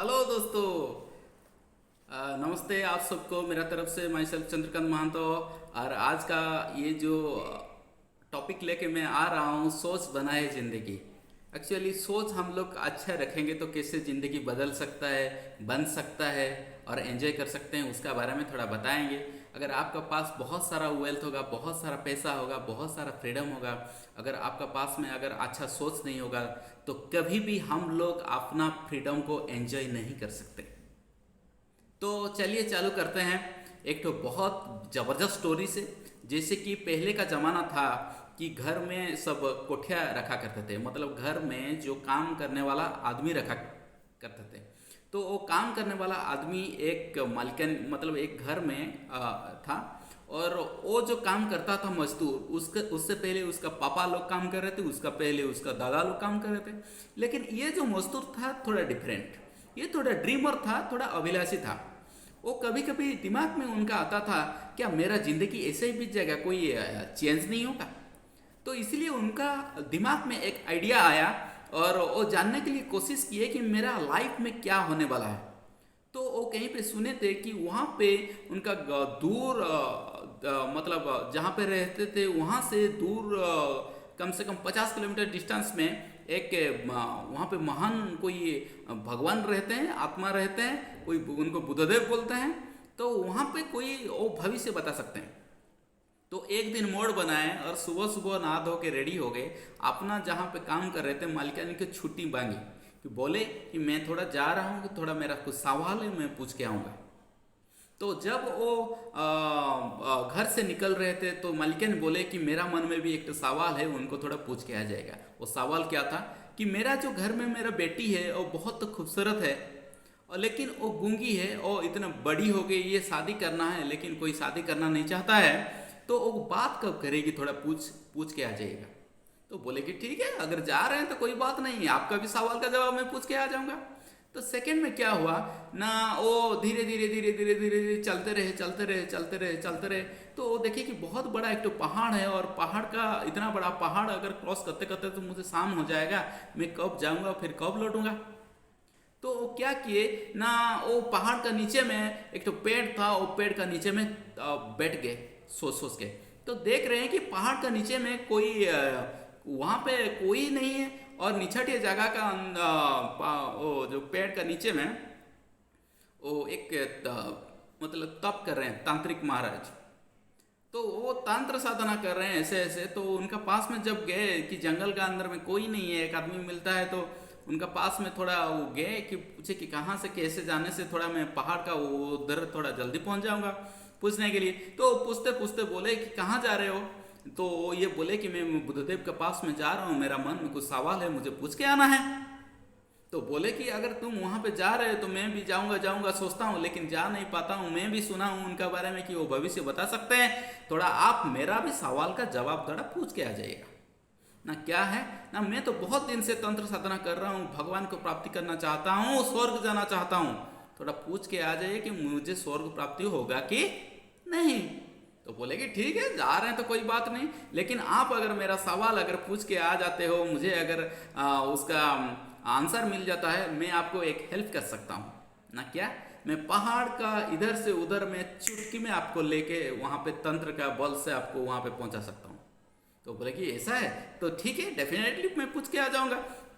Hello दोस्तों। नमस्ते आप सबको मेरा तरफ से माई सेल्फ चंद्रकांत महंतो। और आज का ये जो टॉपिक लेके मैं आ रहा हूँ, सोच बनाए ज़िंदगी। एक्चुअली सोच हम लोग अच्छा रखेंगे तो कैसे ज़िंदगी बदल सकता है, बन सकता है और एंजॉय कर सकते हैं, उसका बारे में थोड़ा बताएंगे। अगर आपका पास बहुत सारा वेल्थ होगा, बहुत सारा पैसा होगा, बहुत सारा फ्रीडम होगा, अगर आपका पास में अगर अच्छा सोच नहीं होगा तो कभी भी हम लोग अपना फ्रीडम को एंजॉय नहीं कर सकते। तो चलिए चालू करते हैं एक तो बहुत ज़बरदस्त स्टोरी से। जैसे कि पहले का ज़माना था कि घर में सब कोठिया रखा करते थे, मतलब घर में जो काम करने वाला आदमी रखा करते थे। तो वो काम करने वाला आदमी एक मालिकन, मतलब एक घर में था। और वो जो काम करता था मजदूर, उसके उससे पहले उसका पापा लोग काम कर रहे थे, उसका पहले उसका दादा लोग काम कर रहे थे। लेकिन ये जो मजदूर था थोड़ा डिफरेंट, ये थोड़ा ड्रीमर था, थोड़ा अभिलाषी था। वो कभी कभी दिमाग में उनका आता था, क्या मेरा ज़िंदगी ऐसे ही बीत जाएगा, कोई चेंज नहीं होगा। तो इसलिए उनका दिमाग में एक आइडिया आया और वो जानने के लिए कोशिश किए कि मेरा लाइफ में क्या होने वाला है। तो वो कहीं पे सुने थे कि वहाँ पे उनका दूर मतलब जहाँ पे रहते थे वहाँ से दूर कम से कम 50 किलोमीटर डिस्टेंस में एक वहाँ पे महान कोई भगवान रहते हैं, आत्मा रहते हैं, कोई उनको बुद्धदेव बोलते हैं। तो वहाँ पे कोई वो भविष्य बता सकते हैं। तो एक दिन मोड़ बनाए और सुबह सुबह नहा धो के रेडी हो गए। अपना जहाँ पे काम कर रहे थे मालिकानी की छुट्टी मांगी कि बोले कि मैं थोड़ा जा रहा हूँ, कि थोड़ा मेरा कुछ सवाल है, मैं पूछ के आऊँगा। तो जब वो घर से निकल रहे थे तो मालिकानी बोले कि मेरा मन में भी एक तो सवाल है, उनको थोड़ा पूछ के आ जाएगा। वो सवाल क्या था कि मेरा जो घर में मेरा बेटी है वो बहुत खूबसूरत है, और लेकिन वो गूंगी है और इतना बड़ी हो गई, ये शादी करना है लेकिन कोई शादी करना नहीं चाहता है। तो वो बात कब करेगी, थोड़ा पूछ पूछ के आ जाएगा। तो बोले कि ठीक है, अगर जा रहे हैं तो कोई बात नहीं है, आपका भी सवाल का जवाब मैं पूछ के आ जाऊंगा। तो सेकंड में क्या हुआ ना, वो धीरे धीरे धीरे धीरे धीरे धीरे चलते रहे चलते रहे चलते रहे चलते रहे। तो वो देखिए कि बहुत बड़ा एक तो पहाड़ है, और पहाड़ का इतना बड़ा पहाड़ अगर क्रॉस करते करते तो मुझे शाम हो जाएगा, मैं कब जाऊंगा फिर कब लौटूंगा। तो वो क्या किए ना, वो पहाड़ का नीचे में एक तो पेड़ था, वो पेड़ का नीचे में बैठ गए सोच सोच के। तो देख रहे हैं कि पहाड़ का नीचे में कोई वहाँ पे कोई नहीं है, और निछटिया जगह का वो जो पेड़ का नीचे में वो एक मतलब तप कर रहे हैं तांत्रिक महाराज। तो वो तंत्र साधना कर रहे हैं ऐसे ऐसे। तो उनका पास में जब गए कि जंगल का अंदर में कोई नहीं है, एक आदमी मिलता है, तो उनका पास में थोड़ा वो गए कि पूछे कि कहाँ से कैसे जाने से थोड़ा मैं पहाड़ का वो उधर थोड़ा जल्दी पहुँच जाऊँगा पूछने के लिए। तो पूछते पूछते बोले कि कहाँ जा रहे हो। तो ये बोले कि मैं बुद्धदेव के पास में जा रहा हूँ, मेरा मन में कुछ सवाल है, मुझे पूछ के आना है। तो बोले कि अगर तुम वहाँ पे जा रहे हो तो मैं भी जाऊँगा जाऊँगा सोचता हूँ, लेकिन जा नहीं पाता हूँ। मैं भी सुना हूँ उनका बारे में कि वो भविष्य बता सकते हैं, थोड़ा आप मेरा भी सवाल का जवाब थोड़ा पूछ के आ जाइएगा ना। क्या है ना, मैं तो बहुत दिन से तंत्र साधना कर रहा हूँ, भगवान को प्राप्ति करना चाहता हूँ, स्वर्ग जाना चाहता हूँ, थोड़ा पूछ के आ जाइए कि मुझे स्वर्ग प्राप्ति होगा कि नहीं। तो बोले कि ठीक है, जा रहे हैं तो कोई बात नहीं, लेकिन आप अगर मेरा सवाल अगर पूछ के आ जाते हो, मुझे अगर उसका आंसर मिल जाता है, मैं आपको एक हेल्प कर सकता हूँ ना। क्या, मैं पहाड़ का इधर से उधर में चुटकी में आपको लेके वहाँ पे तंत्र का बल से आपको वहाँ पे पहुँचा सकता हूँ। तो बोले कि ऐसा है, तो ठीक है, डेफिनेटली मैं पूछ के आ जाऊँगा।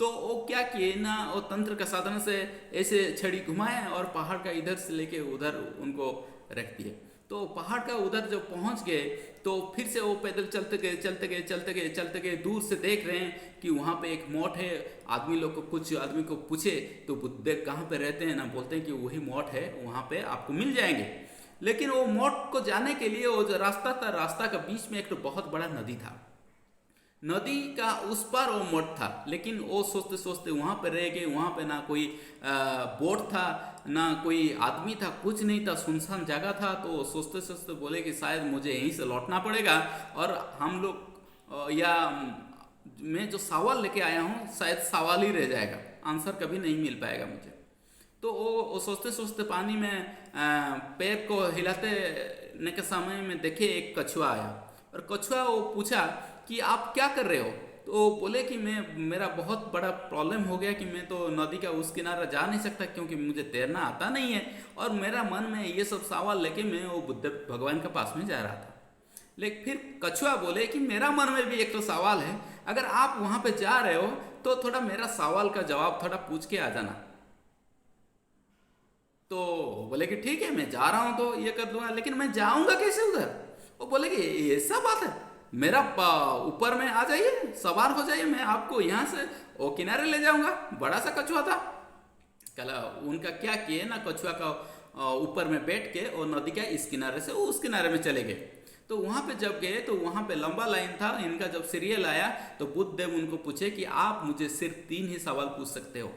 तो वो क्या किए ना, वो तंत्र का साधन से ऐसे छड़ी घुमाए और पहाड़ का इधर से लेके उधर उनको रख दिए। तो पहाड़ का उधर जब पहुंच गए तो फिर से वो पैदल चलते गए चलते गए चलते गए चलते गए। दूर से देख रहे हैं कि वहाँ पे एक मठ है। आदमी लोग को, कुछ आदमी को पूछे तो बुद्धदेव कहाँ पे रहते हैं ना, बोलते हैं कि वही मठ है, वहाँ पे आपको मिल जाएंगे। लेकिन वो मठ को जाने के लिए वो जो रास्ता था, रास्ता का बीच में एक तो बहुत बड़ा नदी था। नदी का उस पार वो मठ था, लेकिन वो सोचते सोचते वहाँ पे रह गए। वहाँ पे ना कोई बोट था, ना कोई आदमी था, कुछ नहीं था, सुनसान जगह था। तो सोचते सोचते बोले कि शायद मुझे यहीं से लौटना पड़ेगा, और हम लोग या मैं जो सवाल लेके आया हूँ शायद सवाल ही रह जाएगा, आंसर कभी नहीं मिल पाएगा मुझे। तो वो सोचते सोचते पानी में पैर को हिलाते के समय में देखे एक कछुआ आया। और कछुआ वो पूछा कि आप क्या कर रहे हो। तो बोले कि मेरा बहुत बड़ा प्रॉब्लम हो गया कि मैं तो नदी का उस किनारा जा नहीं सकता क्योंकि मुझे तैरना आता नहीं है, और मेरा मन में ये सब सवाल लेके मैं वो बुद्ध भगवान के पास में जा रहा था। लेकिन फिर कछुआ बोले कि मेरा मन में भी एक तो सवाल है, अगर आप वहां पे जा रहे हो तो थोड़ा मेरा सवाल का जवाब थोड़ा पूछ के आ जाना। तो बोले कि ठीक है, मैं जा रहा हूं तो ये कर दूंगा, लेकिन मैं जाऊंगा कैसे उधर? वो बोले कि ऐसा बात है, मेरा ऊपर में आ जाइए, सवार हो जाइए, मैं आपको यहाँ से वो किनारे ले जाऊंगा। बड़ा सा कछुआ था। कला उनका क्या किए ना, कछुआ का ऊपर में बैठ के और नदी का इस किनारे से उस किनारे में चले गए। तो वहां पे जब गए तो वहां पे लंबा लाइन था इनका। जब सीरियल आया तो बुद्ध देव उनको पूछे कि आप मुझे सिर्फ 3 ही सवाल पूछ सकते हो,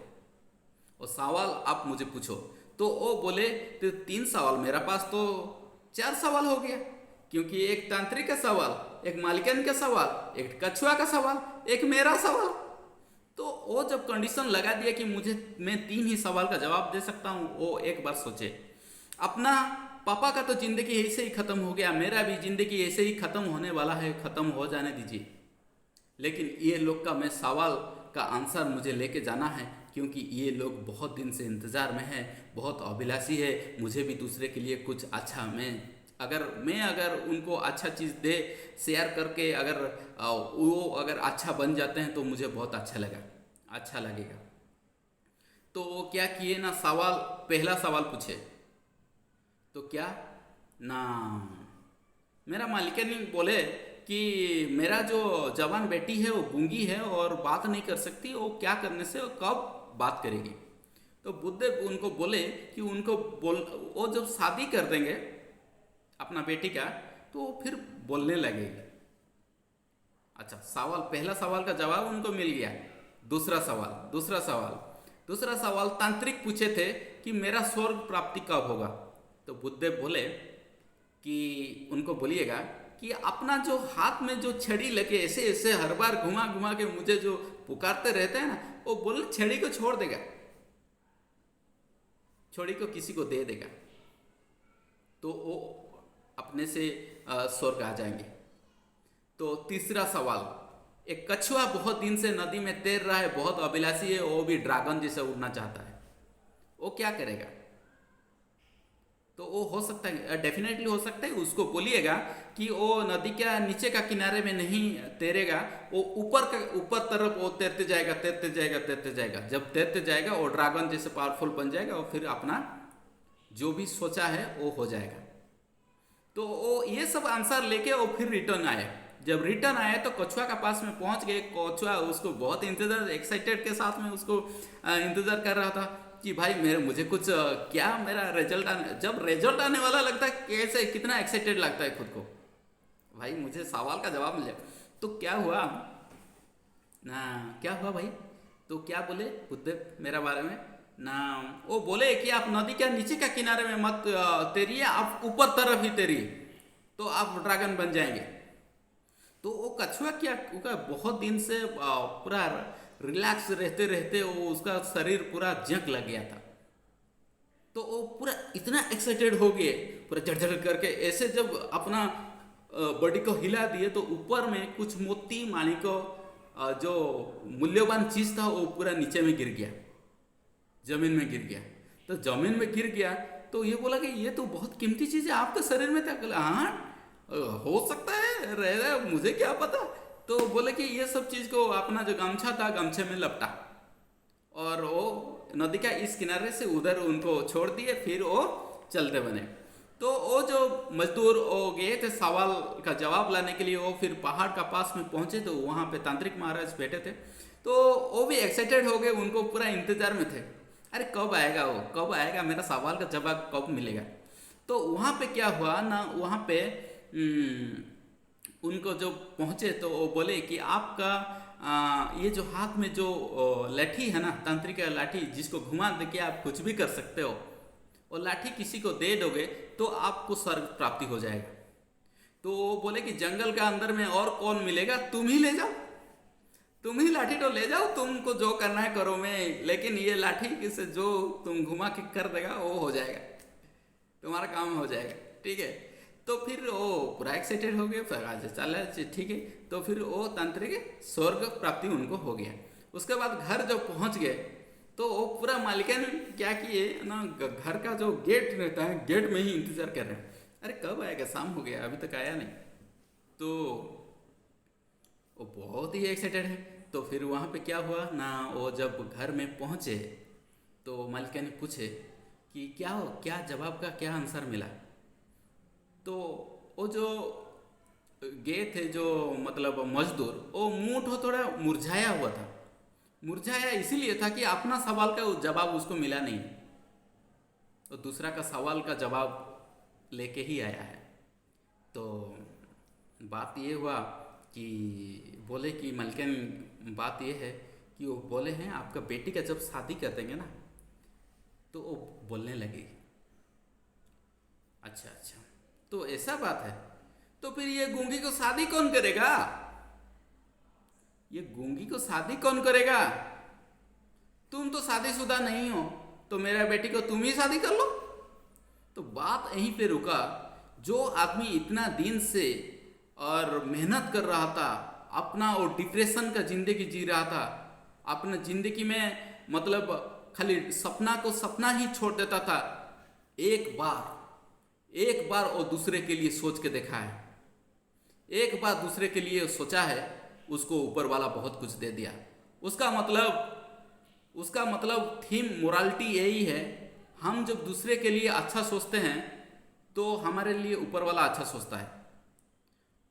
और सवाल आप मुझे पूछो। तो वो बोले तो 3 सवाल, मेरा पास तो 4 सवाल हो गया, क्योंकि एक तांत्रिक का सवाल, एक मालिकन का सवाल, एक कछुआ का सवाल, एक मेरा सवाल। तो वो जब कंडीशन लगा दिया कि मैं 3 ही सवाल का जवाब दे सकता हूँ, वो एक बार सोचे। अपना पापा का तो जिंदगी ऐसे ही खत्म हो गया, मेरा भी जिंदगी ऐसे ही खत्म होने वाला है, खत्म हो जाने दीजिए। लेकिन ये लोग का मैं सवाल का आंसर मुझे लेके जाना है, क्योंकि ये लोग बहुत दिन से इंतज़ार में है, बहुत अभिलाषी है। मुझे भी दूसरे के लिए कुछ अच्छा, मैं अगर उनको अच्छा चीज़ दे, शेयर करके अगर वो अगर अच्छा बन जाते हैं तो मुझे बहुत अच्छा लगेगा। तो वो क्या किए ना, पहला सवाल पूछे तो क्या ना, मेरा मालिकनी बोले कि मेरा जो जवान बेटी है वो गूंगी है और बात नहीं कर सकती, वो क्या करने से वो कब बात करेगी? तो बुद्ध उनको बोले कि वो जब शादी कर देंगे अपना बेटी का तो वो फिर बोलने लगेगी। अच्छा, पहला सवाल का जवाब उनको मिल गया। दूसरा सवाल तांत्रिक पूछे थे कि मेरा स्वर्ग प्राप्ति कब होगा? तो बुद्ध बोले कि उनको बोलिएगा कि अपना जो हाथ में जो छड़ी लेके ऐसे ऐसे हर बार घुमा घुमा के मुझे जो पुकारते रहते हैं ना, वो बोले छड़ी को छोड़ देगा, छड़ी को किसी को दे देगा, तो वो अपने से स्वर्ग आ जाएंगे। तो तीसरा सवाल, एक कछुआ बहुत दिन से नदी में तैर रहा है, बहुत अभिलाषी है, वो भी ड्रैगन जैसे उड़ना चाहता है, वो क्या करेगा? तो वो हो सकता है, डेफिनेटली हो सकता है, उसको बोलिएगा कि वो नदी के नीचे का किनारे में नहीं तैरेगा, वो ऊपर तरफ वो तैरते जाएगा। जब तैरते जाएगा वो ड्रैगन जैसे पावरफुल बन जाएगा और फिर अपना जो भी सोचा है वो हो जाएगा। तो वो ये सब आंसर लेके वो फिर रिटर्न आए। जब रिटर्न आए तो कछुआ के पास में पहुंच गए। कछुआ उसको बहुत एक्साइटेड के साथ में उसको इंतजार कर रहा था कि भाई मुझे कुछ क्या मेरा जब रिजल्ट आने वाला लगता है, कैसे कितना एक्साइटेड लगता है खुद को, भाई मुझे सवाल का जवाब मिले। तो क्या हुआ भाई? तो क्या बोले बुद्ध मेरा बारे में ना, वो बोले कि आप नदी के नीचे का किनारे में मत तैरिए, आप ऊपर तरफ ही तैरिए तो आप ड्रैगन बन जाएंगे। तो वो कछुआ बहुत दिन से पूरा रिलैक्स रहते रहते वो उसका शरीर पूरा जंग लग गया था। तो वो पूरा इतना एक्साइटेड हो गए, पूरा झड़झड़ करके ऐसे जब अपना बॉडी को हिला दिए तो ऊपर में कुछ मोती माणिक जो मूल्यवान चीज था वो पूरा नीचे में गिर गया, जमीन में गिर गया। तो जमीन में गिर गया तो ये बोला कि ये तो बहुत कीमती चीज है आपके शरीर में था। हाँ हो सकता है, रह मुझे क्या पता। तो बोले कि ये सब चीज को अपना जो गमछा था गमछे में लपटा और वो नदी का इस किनारे से उधर उनको छोड़ दिए, फिर वो चलते बने। तो वो जो मजदूर वो गए थे सवाल का जवाब लाने के लिए, वो फिर पहाड़ का पास में पहुंचे तो वहां पे तांत्रिक महाराज बैठे थे। तो वो भी एक्साइटेड हो गए, उनको पूरा इंतजार में थे, अरे कब आएगा मेरा सवाल का जवाब कब मिलेगा। तो वहां पे क्या हुआ ना, वहां पे उनको जो पहुंचे तो वो बोले कि आपका ये जो हाथ में जो लाठी है ना, तांत्रिक लाठी जिसको घुमा दे के आप कुछ भी कर सकते हो, और लाठी किसी को दे दोगे तो आपको स्वर्ग प्राप्ति हो जाएगा। तो वो बोले कि जंगल का अंदर में और कौन मिलेगा, तुम ही ले जाओ, तुम ही लाठी तो ले जाओ, तुमको जो करना है करो, लेकिन ये लाठी से जो तुम घुमा के कर देगा वो हो जाएगा, तुम्हारा काम हो जाएगा, ठीक है। तो फिर वो पूरा एक्साइटेड हो गया, फिर आज चला ठीक है। तो फिर वो तांत्रिक स्वर्ग प्राप्ति उनको हो गया। उसके बाद घर जब पहुंच गए तो वो पूरा मालिकाइन क्या किए ना, घर का जो गेट रहता है गेट में ही इंतजार कर रहे हैं, अरे कब आएगा, शाम हो गया अभी तक आया नहीं। तो वो बहुत ही एक्साइटेड है। तो फिर वहाँ पे क्या हुआ ना, वो जब घर में पहुँचे तो मालिका ने पूछे कि क्या जवाब का क्या आंसर मिला। तो वो जो गए थे जो मतलब मजदूर, वो मुंह थोड़ा मुरझाया हुआ था। मुरझाया इसीलिए था कि अपना सवाल का जवाब उसको मिला नहीं, तो दूसरा का सवाल का जवाब लेके ही आया है। तो बात ये हुआ कि बोले कि मलकिन, बात ये है कि वो बोले हैं आपका बेटी का जब शादी कर देंगे ना, तो वो बोलने लगी अच्छा अच्छा तो ऐसा बात है, तो फिर ये गूंगी को शादी कौन करेगा, ये गूंगी को शादी कौन करेगा, तुम तो शादीशुदा नहीं हो, तो मेरा बेटी को तुम ही शादी कर लो। तो बात यहीं पे रुका। जो आदमी इतना दिन से और मेहनत कर रहा था, अपना वो डिप्रेशन का जिंदगी जी रहा था, अपने जिंदगी में मतलब खाली सपना को सपना ही छोड़ देता था, एक बार वो दूसरे के लिए सोच के देखा है, एक बार दूसरे के लिए सोचा है, उसको ऊपर वाला बहुत कुछ दे दिया। उसका मतलब थीम मोरालिटी यही है, हम जब दूसरे के लिए अच्छा सोचते हैं तो हमारे लिए ऊपर वाला अच्छा सोचता है।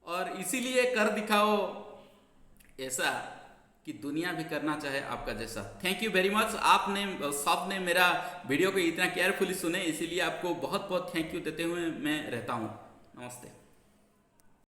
और इसीलिए कर दिखाओ ऐसा कि दुनिया भी करना चाहे आपका जैसा। थैंक यू वेरी मच, आपने सबने मेरा वीडियो को इतना केयरफुली सुने, इसीलिए आपको बहुत बहुत थैंक यू देते हुए मैं रहता हूँ। नमस्ते।